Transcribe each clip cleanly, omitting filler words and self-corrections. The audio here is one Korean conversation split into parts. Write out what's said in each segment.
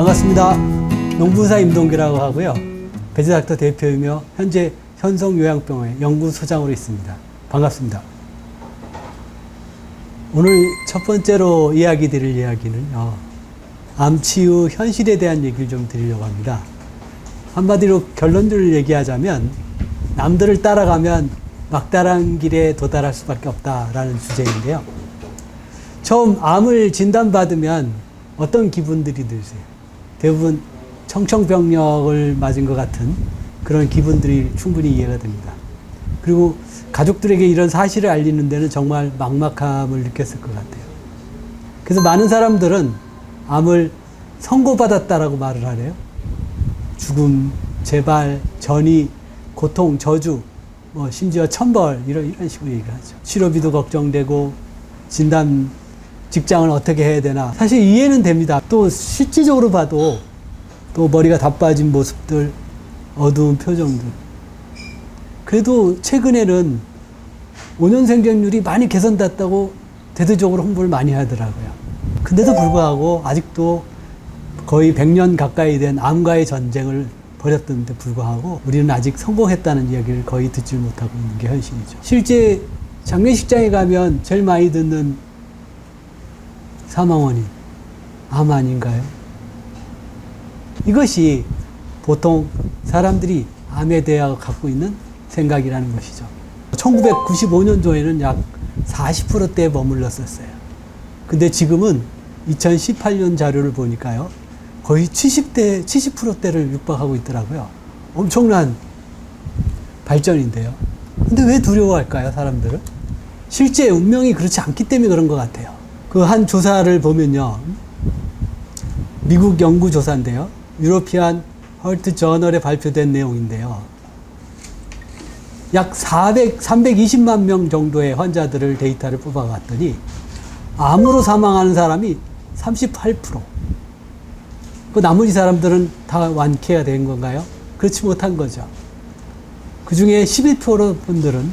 반갑습니다. 농부사 임동규라고 하고요. 베지닥터 대표이며 현재 현성요양병원의 연구소장으로 있습니다. 반갑습니다. 오늘 첫 번째로 이야기 드릴 이야기는요, 암치유 현실에 대한 얘기를 좀 드리려고 합니다. 한마디로 결론들을 얘기하자면 남들을 따라가면 막다른 길에 도달할 수밖에 없다라는 주제인데요. 처음 암을 진단받으면 어떤 기분들이 드세요? 대부분 청천벽력을 맞은 것 같은 그런 기분들이 충분히 이해가 됩니다. 그리고 가족들에게 이런 사실을 알리는 데는 정말 막막함을 느꼈을 것 같아요. 그래서 많은 사람들은 암을 선고받았다라고 말을 하래요. 죽음, 재발, 전이, 고통, 저주, 심지어 천벌 이런 식으로 얘기를 하죠. 치료비도 걱정되고 진단 직장을 어떻게 해야 되나. 사실 이해는 됩니다. 또 실질적으로 봐도 또 머리가 다 빠진 모습들, 어두운 표정들. 그래도 최근에는 5년 생존율이 많이 개선됐다고 대대적으로 홍보를 많이 하더라고요. 근데도 불구하고 아직도 거의 100년 가까이 된 암과의 전쟁을 벌였던데 불구하고 우리는 아직 성공했다는 이야기를 거의 듣지 못하고 있는 게 현실이죠. 실제 장례식장에 가면 제일 많이 듣는 사망 원인, 암 아닌가요? 이것이 보통 사람들이 암에 대하여 갖고 있는 생각이라는 것이죠. 1995년도에는 약 40%대에 머물렀었어요. 근데 지금은 2018년 자료를 보니까요, 거의 70%대를 육박하고 있더라고요. 엄청난 발전인데요. 근데 왜 두려워할까요, 사람들은? 실제 운명이 그렇지 않기 때문에 그런 것 같아요. 그 한 조사를 보면요, 미국 연구 조사인데요, 유로피안 헐트 저널에 발표된 내용인데요, 약 320만 명 정도의 환자들을 데이터를 뽑아봤더니 암으로 사망하는 사람이 38%. 그 나머지 사람들은 다 완쾌가 된 건가요? 그렇지 못한 거죠. 그 중에 11% 분들은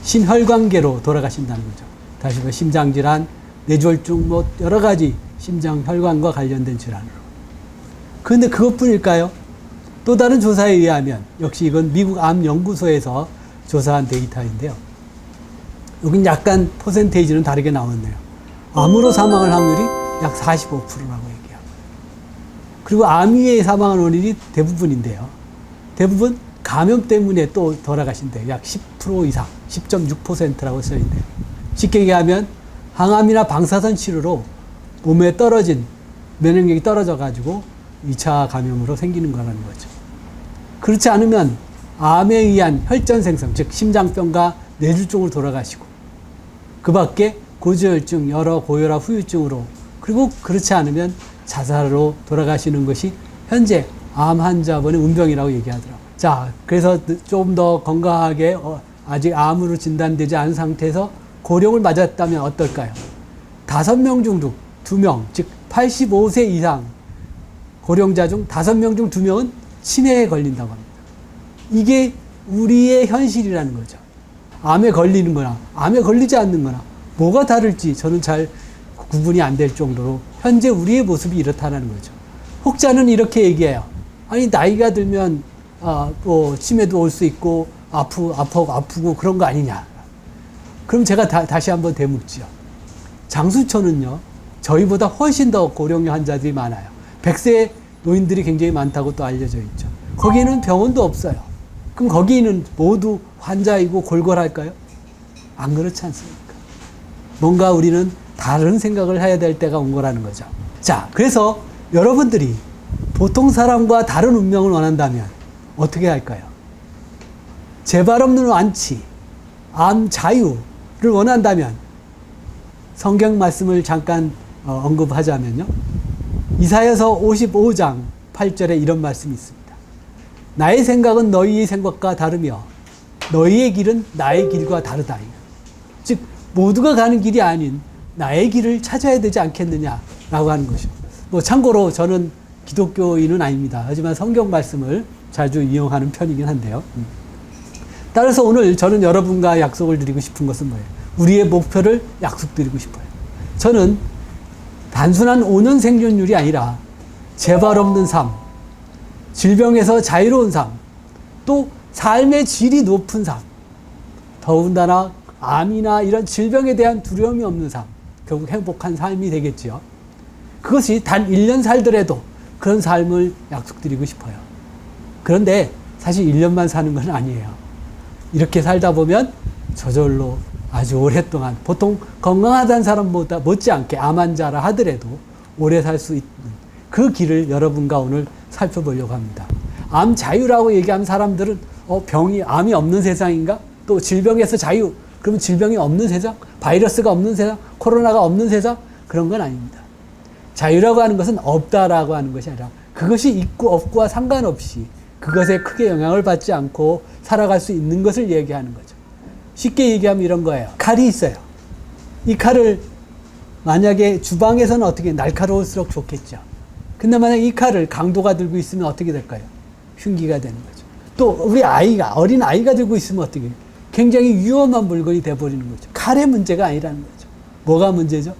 심혈관계로 돌아가신다는 거죠. 다시 말해 심장질환, 뇌졸중, 여러 가지 심장 혈관과 관련된 질환으로. 그런데 그것뿐일까요? 또 다른 조사에 의하면, 역시 이건 미국 암연구소에서 조사한 데이터인데요, 여긴 약간 퍼센테이지는 다르게 나왔네요. 암으로 사망할 확률이 약 45%라고 얘기하고, 그리고 암 이외에 사망한 원인이 대부분인데요, 대부분 감염 때문에 또 돌아가신대요. 약 10% 이상, 10.6%라고 써있네요. 쉽게 얘기하면 항암이나 방사선 치료로 몸에 떨어진 면역력이 떨어져가지고 2차 감염으로 생기는 거라는 거죠. 그렇지 않으면 암에 의한 혈전 생성, 즉 심장병과 뇌졸중으로 돌아가시고, 그 밖에 고지혈증, 여러 고혈압, 후유증으로, 그리고 그렇지 않으면 자살로 돌아가시는 것이 현재 암 환자분의 운명이라고 얘기하더라고요. 자, 그래서 좀 더 건강하게 아직 암으로 진단되지 않은 상태에서 고령을 맞았다면 어떨까요? 5명 중 2명, 즉 85세 이상 고령자 중 5명 중 2명은 치매에 걸린다고 합니다. 이게 우리의 현실이라는 거죠. 암에 걸리는 거나 암에 걸리지 않는 거나 뭐가 다를지 저는 잘 구분이 안 될 정도로 현재 우리의 모습이 이렇다는 거죠. 혹자는 이렇게 얘기해요. 아니, 나이가 들면 치매도 올 수 있고 아프고 그런 거 아니냐. 그럼 제가 다시 한번 되묻지요. 장수초는요, 저희보다 훨씬 더 고령화 환자들이 많아요. 100세 노인들이 굉장히 많다고 또 알려져 있죠. 거기에는 병원도 없어요. 그럼 거기는 모두 환자이고 골골할까요? 안 그렇지 않습니까? 뭔가 우리는 다른 생각을 해야 될 때가 온 거라는 거죠. 자, 그래서 여러분들이 보통 사람과 다른 운명을 원한다면 어떻게 할까요? 재발 없는 완치, 암 자유를 원한다면 성경 말씀을 잠깐 언급하자면요, 이사야서 55장 8절에 이런 말씀이 있습니다. 나의 생각은 너희의 생각과 다르며 너희의 길은 나의 길과 다르다. 즉 모두가 가는 길이 아닌 나의 길을 찾아야 되지 않겠느냐라고 하는 것이죠. 참고로 저는 기독교인은 아닙니다. 하지만 성경 말씀을 자주 이용하는 편이긴 한데요. 따라서 오늘 저는 여러분과 약속을 드리고 싶은 것은 뭐예요? 우리의 목표를 약속드리고 싶어요. 저는 단순한 5년 생존율이 아니라 재발 없는 삶, 질병에서 자유로운 삶, 또 삶의 질이 높은 삶, 더군다나 암이나 이런 질병에 대한 두려움이 없는 삶, 결국 행복한 삶이 되겠지요. 그것이 단 1년 살더라도 그런 삶을 약속드리고 싶어요. 그런데 사실 1년만 사는 건 아니에요. 이렇게 살다 보면 저절로 아주 오랫동안, 보통 건강하다는 사람보다 못지않게 암 환자라 하더라도 오래 살 수 있는 그 길을 여러분과 오늘 살펴보려고 합니다. 암 자유라고 얘기하는 사람들은 암이 없는 세상인가? 또 질병에서 자유, 그러면 질병이 없는 세상? 바이러스가 없는 세상? 코로나가 없는 세상? 그런 건 아닙니다. 자유라고 하는 것은 없다라고 하는 것이 아니라 그것이 있고 없고와 상관없이 그것에 크게 영향을 받지 않고 살아갈 수 있는 것을 얘기하는 거죠. 쉽게 얘기하면 이런 거예요. 칼이 있어요. 이 칼을 만약에 주방에서는 어떻게 날카로울수록 좋겠죠. 근데 만약 이 칼을 강도가 들고 있으면 어떻게 될까요? 흉기가 되는 거죠. 또 우리 어린 아이가 들고 있으면 어떻게 해요? 굉장히 위험한 물건이 돼버리는 거죠. 칼의 문제가 아니라는 거죠. 뭐가 문제죠?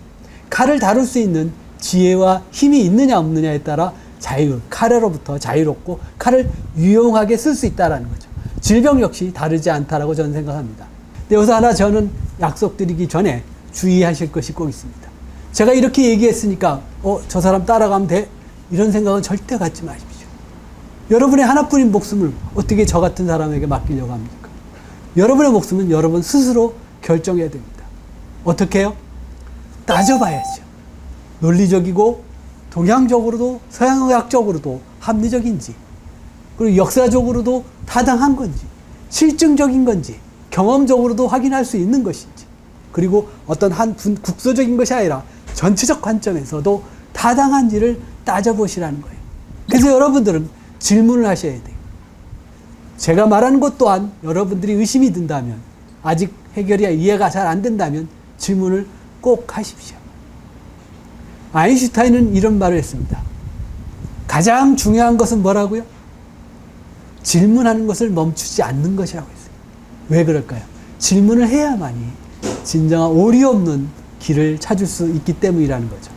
칼을 다룰 수 있는 지혜와 힘이 있느냐 없느냐에 따라 칼로부터 자유롭고 칼을 유용하게 쓸 수 있다는 거죠. 질병 역시 다르지 않다라고 저는 생각합니다. 근데 여기서 하나 저는 약속드리기 전에 주의하실 것이 꼭 있습니다. 제가 이렇게 얘기했으니까 저 사람 따라가면 돼? 이런 생각은 절대 갖지 마십시오. 여러분의 하나뿐인 목숨을 어떻게 저 같은 사람에게 맡기려고 합니까? 여러분의 목숨은 여러분 스스로 결정해야 됩니다. 어떻게 해요? 따져봐야죠. 논리적이고 동양적으로도 서양의학적으로도 합리적인지, 그리고 역사적으로도 타당한 건지, 실증적인 건지, 경험적으로도 확인할 수 있는 것인지, 그리고 어떤 한 국소적인 것이 아니라 전체적 관점에서도 타당한지를 따져보시라는 거예요. 그래서 여러분들은 질문을 하셔야 돼요. 제가 말하는 것 또한 여러분들이 의심이 든다면, 아직 해결이 이해가 잘 안 된다면 질문을 꼭 하십시오. 아인슈타인은 이런 말을 했습니다. 가장 중요한 것은 뭐라고요? 질문하는 것을 멈추지 않는 것이라고 했어요. 왜 그럴까요? 질문을 해야만이 진정한 오리 없는 길을 찾을 수 있기 때문이라는 거죠.